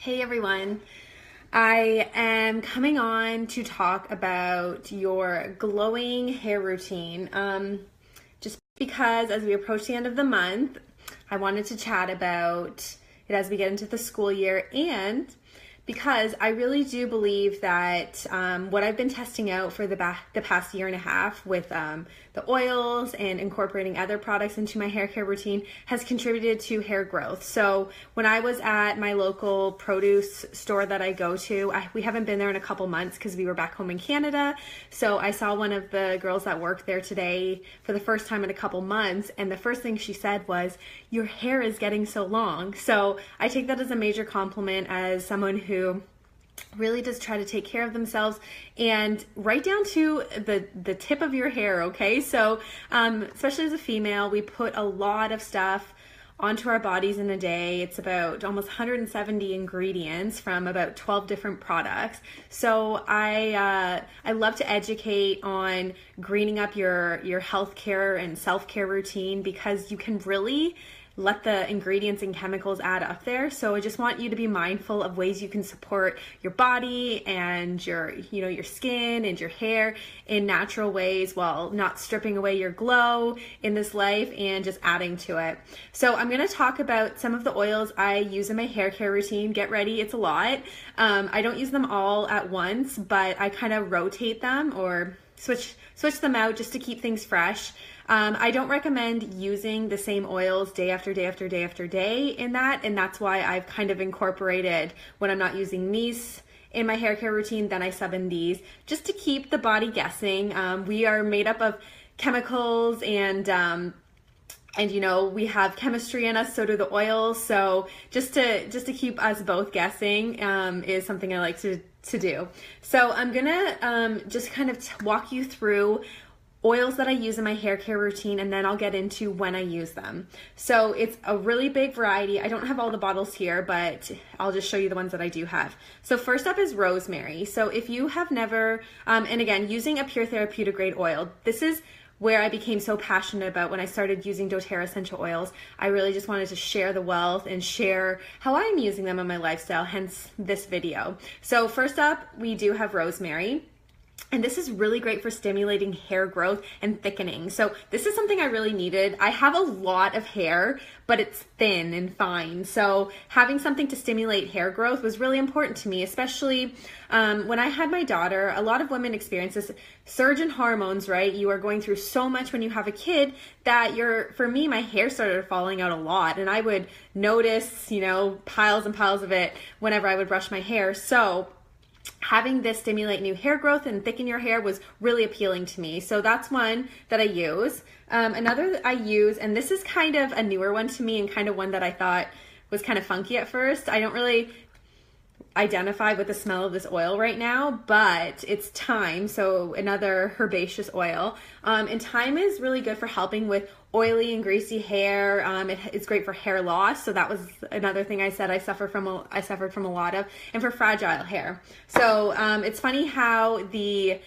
Hey everyone, I am coming on to talk about your glowing hair routine. Just because as we approach the end of the month, I wanted to chat about it as we get into the school year, and because I really do believe that what I've been testing out for the past year and a half with the oils and incorporating other products into my hair care routine has contributed to hair growth. So when I was at my local produce store that I go to, we haven't been there in a couple months because we were back home in Canada. So I saw one of the girls that worked there today for the first time in a couple months, and the first thing she said was, "Your hair is getting so long." So I take that as a major compliment as someone who really does try to take care of themselves, and right down to the tip of your hair, okay? So especially as a female, we put a lot of stuff onto our bodies in a day. It's about almost 170 ingredients from about 12 different products. So I love to educate on greening up your healthcare and self-care routine, because you can really let the ingredients and chemicals add up there. So I just want you to be mindful of ways you can support your body and your skin and your hair in natural ways while not stripping away your glow in this life and just adding to it. So I'm going to talk about some of the oils I use in my hair care routine. Get ready, it's a lot. I don't use them all at once, but I kind of rotate them or switch them out just to keep things fresh. I don't recommend using the same oils day after day after day after day in that, and that's why I've kind of incorporated, when I'm not using these in my hair care routine, then I sub in these just to keep the body guessing. We are made up of chemicals, and we have chemistry in us, so do the oils. So just to keep us both guessing is something I like to do. So I'm gonna just kind of walk you through oils that I use in my hair care routine, and then I'll get into when I use them. So it's a really big variety. I don't have all the bottles here, but I'll just show you the ones that I do have. So first up is rosemary. So if you have never, and again, using a pure therapeutic grade oil, this is where I became so passionate about when I started using doTERRA essential oils. I really just wanted to share the wealth and share how I'm using them in my lifestyle, hence this video. So first up, we do have rosemary. And this is really great for stimulating hair growth and thickening. So this is something I really needed. I have a lot of hair, but it's thin and fine. So having something to stimulate hair growth was really important to me, especially when I had my daughter. A lot of women experience this surge in hormones, right? You are going through so much when you have a kid that for me, my hair started falling out a lot, and I would notice, piles and piles of it whenever I would brush my hair. So having this stimulate new hair growth and thicken your hair was really appealing to me. So that's one that I use. Another that I use, and this is kind of a newer one to me and kind of one that I thought was kind of funky at first. I don't really identify with the smell of this oil right now, but it's thyme, so another herbaceous oil. And thyme is really good for helping with oily and greasy hair. It's great for hair loss, so that was another thing I said I suffered from a lot of, and for fragile hair. So it's funny how the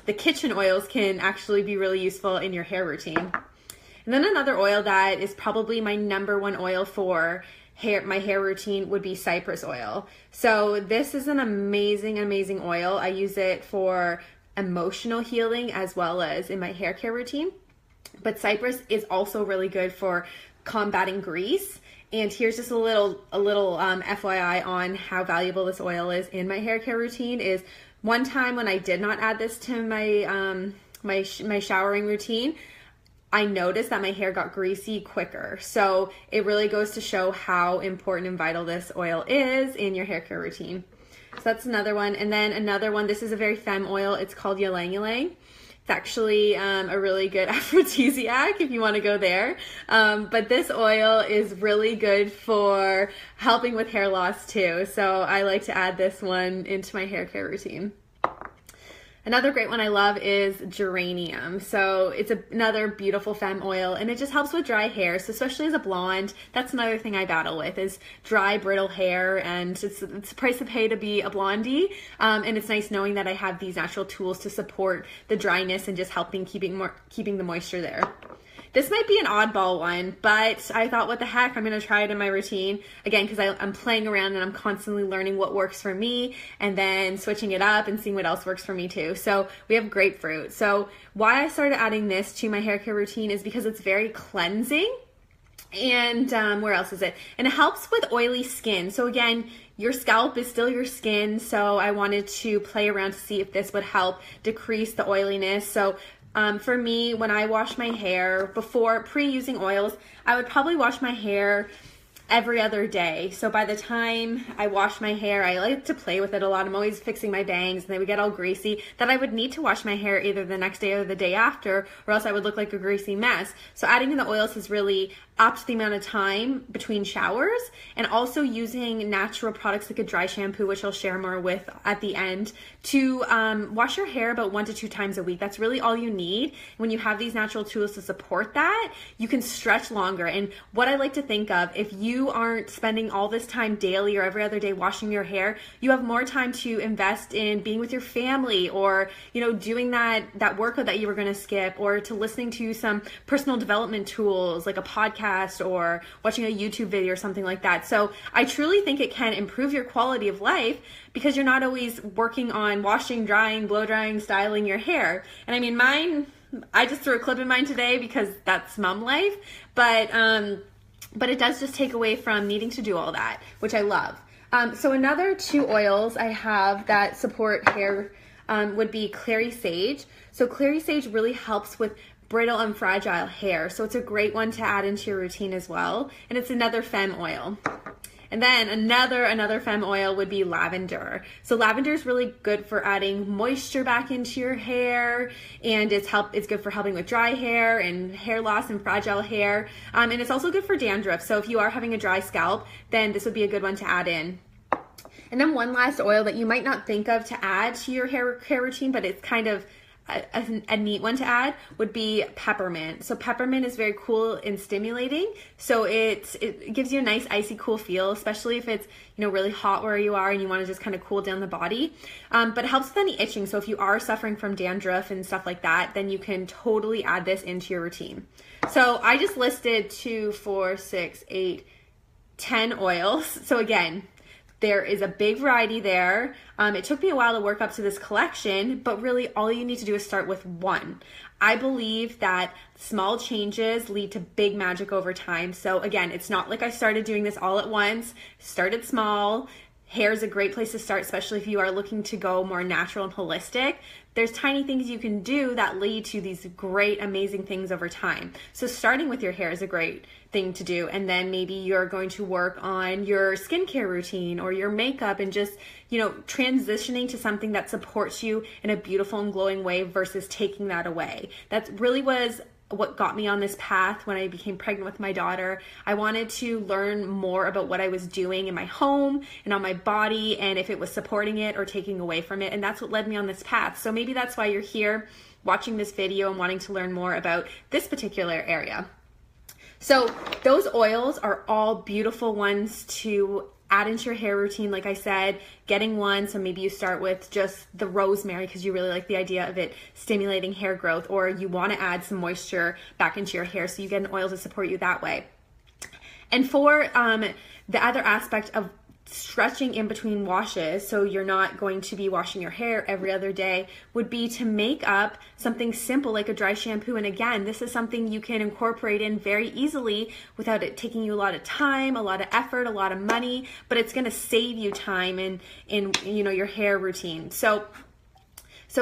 kitchen oils can actually be really useful in your hair routine. And then another oil that is probably my number one oil for my hair routine would be cypress oil. So this is an amazing oil. I use it for emotional healing as well as in my hair care routine. But cypress is also really good for combating grease. And here's just a little FYI on how valuable this oil is in my hair care routine. Is one time when I did not add this to my my showering routine, I noticed that my hair got greasy quicker. So it really goes to show how important and vital this oil is in your hair care routine. So that's another one. And then another one, this is a very femme oil. It's called Ylang Ylang. It's actually a really good aphrodisiac if you want to go there. But this oil is really good for helping with hair loss too. So I like to add this one into my hair care routine. Another great one I love is geranium. So it's another beautiful femme oil, and it just helps with dry hair. So especially as a blonde, that's another thing I battle with is dry, brittle hair, and it's a price to pay to be a blondie. And it's nice knowing that I have these natural tools to support the dryness and just helping keeping the moisture there. This might be an oddball one, but I thought, what the heck, I'm going to try it in my routine. Again, because I'm playing around and I'm constantly learning what works for me and then switching it up and seeing what else works for me too. So we have grapefruit. So why I started adding this to my hair care routine is because it's very cleansing. And where else is it? And it helps with oily skin. So again, your scalp is still your skin. So I wanted to play around to see if this would help decrease the oiliness. So for me, when I wash my hair, pre-using oils, I would probably wash my hair every other day. So by the time I wash my hair, I like to play with it a lot. I'm always fixing my bangs and they would get all greasy, that I would need to wash my hair either the next day or the day after, or else I would look like a greasy mess. So adding in the oils has really upped the amount of time between showers, and also using natural products like a dry shampoo, which I'll share more with at the end, to wash your hair about 1 to 2 times a week. That's really all you need. When you have these natural tools to support that, you can stretch longer. And what I like to think of, if you aren't spending all this time daily or every other day washing your hair, you have more time to invest in being with your family, or doing that workout that you were going to skip, or to listening to some personal development tools like a podcast or watching a YouTube video or something like that. So I truly think it can improve your quality of life, because you're not always working on washing, drying, blow drying, styling your hair. And I mean, I just threw a clip in mine today because that's mom life, but it does just take away from needing to do all that, which I love. So another 2 oils I have that support hair would be clary sage. So clary sage really helps with brittle and fragile hair. So it's a great one to add into your routine as well. And it's another femme oil. And then another femme oil would be lavender. So lavender is really good for adding moisture back into your hair, and it's good for helping with dry hair and hair loss and fragile hair. And it's also good for dandruff. So if you are having a dry scalp, then this would be a good one to add in. And then one last oil that you might not think of to add to your hair care routine, but it's kind of a neat one to add, would be peppermint. So peppermint is very cool and stimulating. So it gives you a nice icy cool feel, especially if it's really hot where you are and you want to just kind of cool down the body. But it helps with any itching. So if you are suffering from dandruff and stuff like that, then you can totally add this into your routine. So I just listed 2, 4, 6, 8, 10 oils. So again, there is a big variety there. It took me a while to work up to this collection, but really all you need to do is start with one. I believe that small changes lead to big magic over time. So again, it's not like I started doing this all at once. Started small. Hair is a great place to start, especially if you are looking to go more natural and holistic. There's tiny things you can do that lead to these great, amazing things over time. So starting with your hair is a great thing to do. And then maybe you're going to work on your skincare routine or your makeup, and just, transitioning to something that supports you in a beautiful and glowing way versus taking that away. That really was what got me on this path when I became pregnant with my daughter. I wanted to learn more about what I was doing in my home and on my body, and if it was supporting it or taking away from it. And that's what led me on this path. So maybe that's why you're here watching this video and wanting to learn more about this particular area. So those oils are all beautiful ones to add into your hair routine. Like I said, getting one, so maybe you start with just the rosemary because you really like the idea of it stimulating hair growth, or you want to add some moisture back into your hair, so you get an oil to support you that way. And for the other aspect of stretching in between washes, so you're not going to be washing your hair every other day, would be to make up something simple like a dry shampoo. And again, this is something you can incorporate in very easily without it taking you a lot of time, a lot of effort, a lot of money, but it's going to save you time in your hair routine. So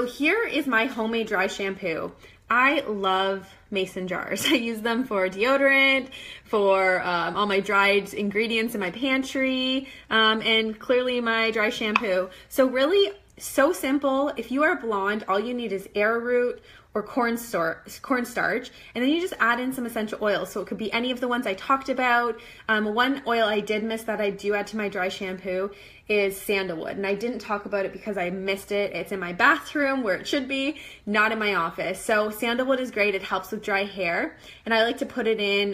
here is my homemade dry shampoo. I love mason jars. I use them for deodorant, for all my dried ingredients in my pantry, and clearly my dry shampoo. So really, so simple. If you are blonde, all you need is arrowroot or cornstarch, and then you just add in some essential oils. So it could be any of the ones I talked about. One oil I did miss that I do add to my dry shampoo is sandalwood, and I didn't talk about it because I missed it. It's in my bathroom where it should be, not in my office. So sandalwood is great. It helps with dry hair, and I like to put it in,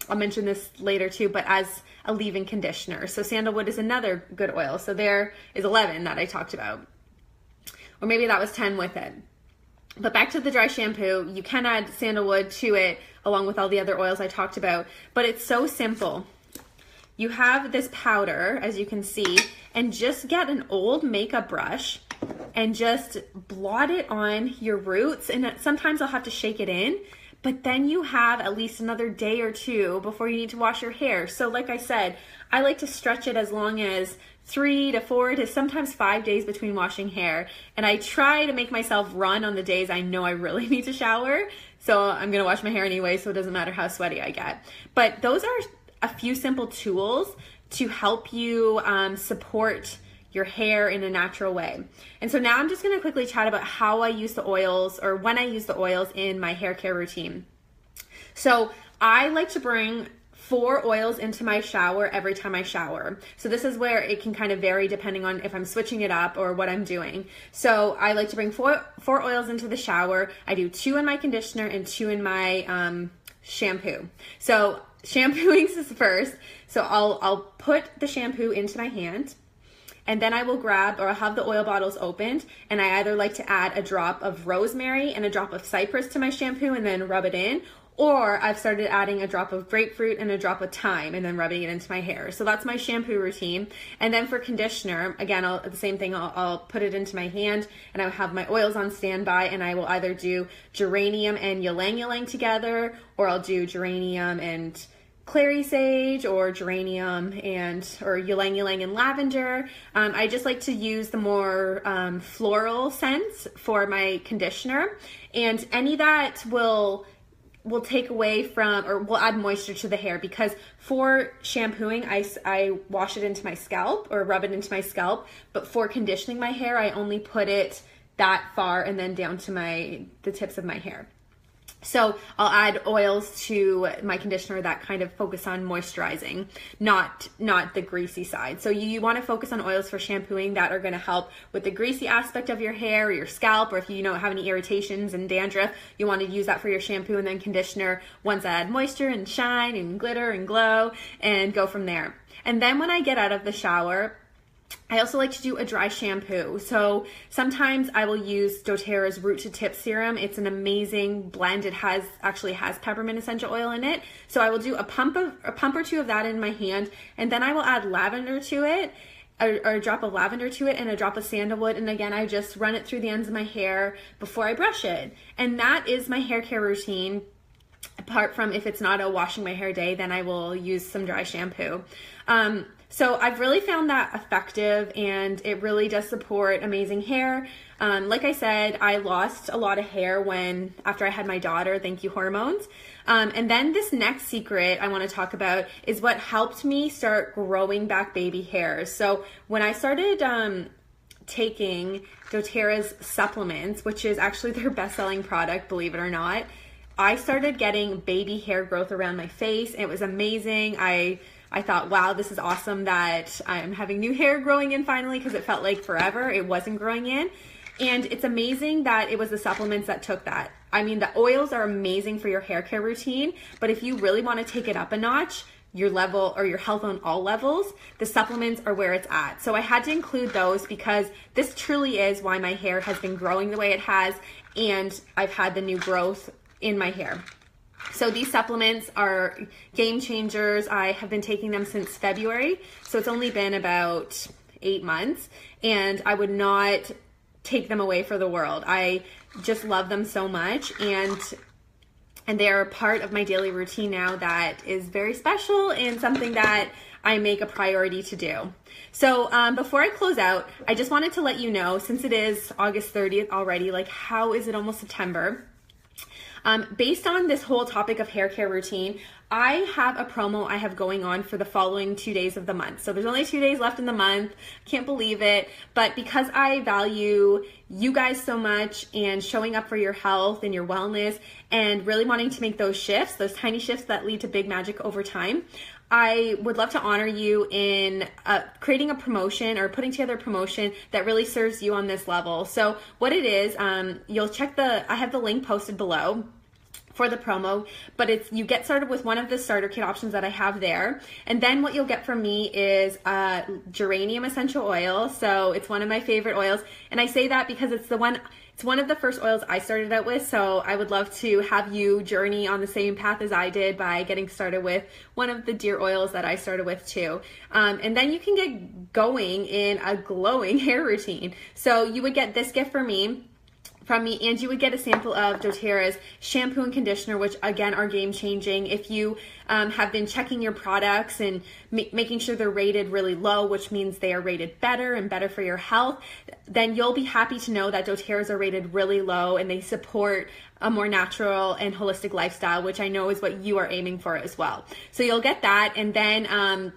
I'll mention this later too, but as a leave-in conditioner. So sandalwood is another good oil. So there is 11 that I talked about, or maybe that was 10 with it. But back to the dry shampoo, you can add sandalwood to it along with all the other oils I talked about, but it's so simple. You have this powder, as you can see, and just get an old makeup brush and just blot it on your roots. And sometimes I'll have to shake it in, but then you have at least another day or two before you need to wash your hair. So like I said, I like to stretch it as long as 3 to 4 to sometimes 5 days between washing hair. And I try to make myself run on the days I know I really need to shower. So I'm gonna wash my hair anyway, so it doesn't matter how sweaty I get. But those are a few simple tools to help you support your hair in a natural way. And so now I'm just gonna quickly chat about how I use the oils, or when I use the oils in my hair care routine. So I like to bring 4 oils into my shower every time I shower. So this is where it can kind of vary depending on if I'm switching it up or what I'm doing. So I like to bring four oils into the shower. I do 2 in my conditioner and 2 in my shampoo. So shampooing is first. So I'll put the shampoo into my hand, and then I will grab, or I'll have the oil bottles opened, and I either like to add a drop of rosemary and a drop of cypress to my shampoo and then rub it in, or I've started adding a drop of grapefruit and a drop of thyme and then rubbing it into my hair. So that's my shampoo routine. And then for conditioner, again, the same thing, I'll put it into my hand and I'll have my oils on standby, and I will either do geranium and ylang ylang together, or I'll do geranium and clary sage, or geranium or ylang ylang and lavender. I just like to use the more floral scents for my conditioner, and any that will take away from, or will add moisture to the hair, because for shampooing, I wash it into my scalp or rub it into my scalp, but for conditioning my hair, I only put it that far and then down to the tips of my hair. So I'll add oils to my conditioner that kind of focus on moisturizing, not the greasy side. So you want to focus on oils for shampooing that are going to help with the greasy aspect of your hair or your scalp, or if you don't have any irritations and dandruff, you want to use that for your shampoo, and then conditioner once I add moisture and shine and glitter and glow, and go from there. And then when I get out of the shower, I also like to do a dry shampoo. So sometimes I will use doTERRA's Root to Tip Serum. It's an amazing blend. It actually has peppermint essential oil in it. So I will do a pump or 2 of that in my hand, and then I will add lavender to it, or a drop of lavender to it, and a drop of sandalwood. And again, I just run it through the ends of my hair before I brush it. And that is my hair care routine. Apart from if it's not a washing my hair day, then I will use some dry shampoo. So I've really found that effective, and it really does support amazing hair. Like I said, I lost a lot of hair after I had my daughter, thank you hormones. And then this next secret I want to talk about is what helped me start growing back baby hairs. So when I started taking doTERRA's supplements, which is actually their best-selling product, believe it or not, I started getting baby hair growth around my face. It was amazing. I thought, wow, this is awesome that I'm having new hair growing in finally, because it felt like forever it wasn't growing in. And it's amazing that it was the supplements that took that. I mean, the oils are amazing for your hair care routine, but if you really want to take it up a notch, your level or your health on all levels, the supplements are where it's at. So I had to include those because this truly is why my hair has been growing the way it has, and I've had the new growth in my hair. So these supplements are game changers. I have been taking them since February, so it's only been about 8 months, and I would not take them away for the world. I just love them so much, and they're a part of my daily routine now that is very special and something that I make a priority to do. So before I close out, I just wanted to let you know, since it is August 30th already, like, how is it almost September? Based on this whole topic of hair care routine, I have a promo I have going on for the following 2 days of the month. So there's only 2 days left in the month. Can't believe it. But because I value you guys so much and showing up for your health and your wellness and really wanting to make those shifts, those tiny shifts that lead to big magic over time, I would love to honor you in creating a promotion or putting together a promotion that really serves you on this level. So what it is, you'll check I have the link posted below. for the promo, but you get started with one of the starter kit options that I have there. And then what you'll get from me is geranium essential oil. So it's one of my favorite oils. And I say that because it's one of the first oils I started out with. So I would love to have you journey on the same path as I did by getting started with one of the deer oils that I started with too. And then you can get going in a glowing hair routine. So you would get this gift from me, and you would get a sample of doTERRA's shampoo and conditioner, which again are game changing. If you have been checking your products and making sure they're rated really low, which means they are rated better and better for your health, then you'll be happy to know that doTERRA's are rated really low and they support a more natural and holistic lifestyle, which I know is what you are aiming for as well. So you'll get that, and then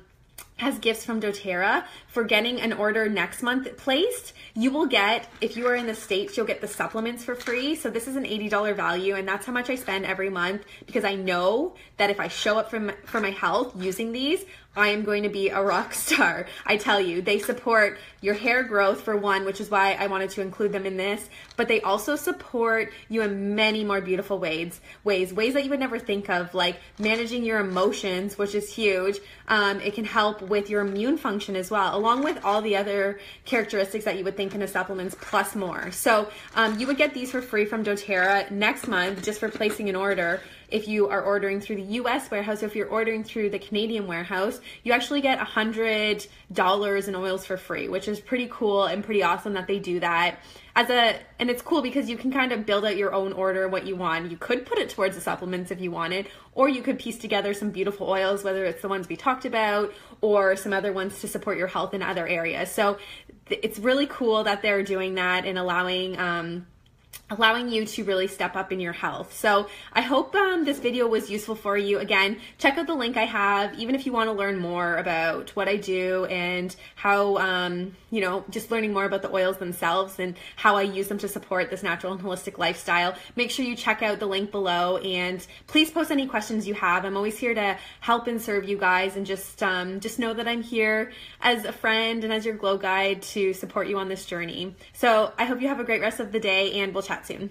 as gifts from doTERRA for getting an order next month placed, you will get, if you are in the States, you'll get the supplements for free. So this is an $80 value, and that's how much I spend every month, because I know that if I show up for my health using these, I am going to be a rock star. I tell you, they support your hair growth for one, which is why I wanted to include them in this, but they also support you in many more beautiful ways that you would never think of, like managing your emotions, which is huge. It can help with your immune function as well, along with all the other characteristics that you would think in a supplements plus more. So you would get these for free from doTERRA next month just for placing an order. If you are ordering through the US warehouse, or if you're ordering through the Canadian warehouse, you actually get $100 in oils for free, which is pretty cool and pretty awesome that they do that. And it's cool because you can kind of build out your own order, what you want. You could put it towards the supplements if you wanted, or you could piece together some beautiful oils, whether it's the ones we talked about or some other ones to support your health in other areas. So it's really cool that they're doing that and allowing you to really step up in your health. So I hope this video was useful for you. Again, check out the link I have, even if you want to learn more about what I do and how, just learning more about the oils themselves and how I use them to support this natural and holistic lifestyle. Make sure you check out the link below, and please post any questions you have. I'm always here to help and serve you guys, and just know that I'm here as a friend and as your glow guide to support you on this journey. So I hope you have a great rest of the day, and we'll chat soon.